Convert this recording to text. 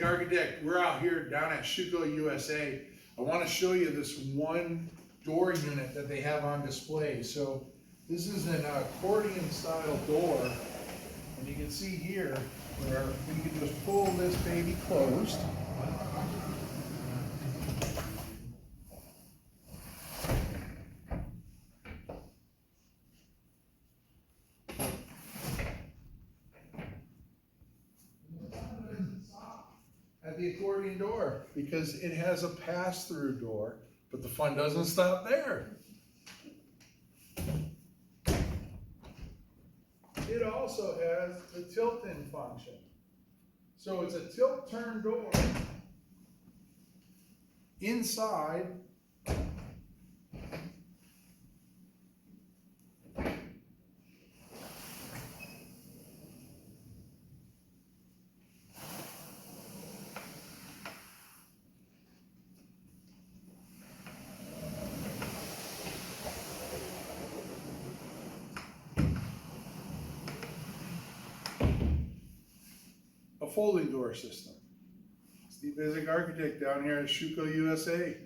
Architect. We're out here down at Schuco, USA. I want to show you this one door unit that they have on display. So this is an accordion style door, and you can see here where we can just pull this baby closed. At the accordion door, because it has a pass-through door, but the fun doesn't stop there. It also has the tilt-in function. So it's a tilt-turn door. Inside, a folding door system. Steve Architect down here at Schuco, USA.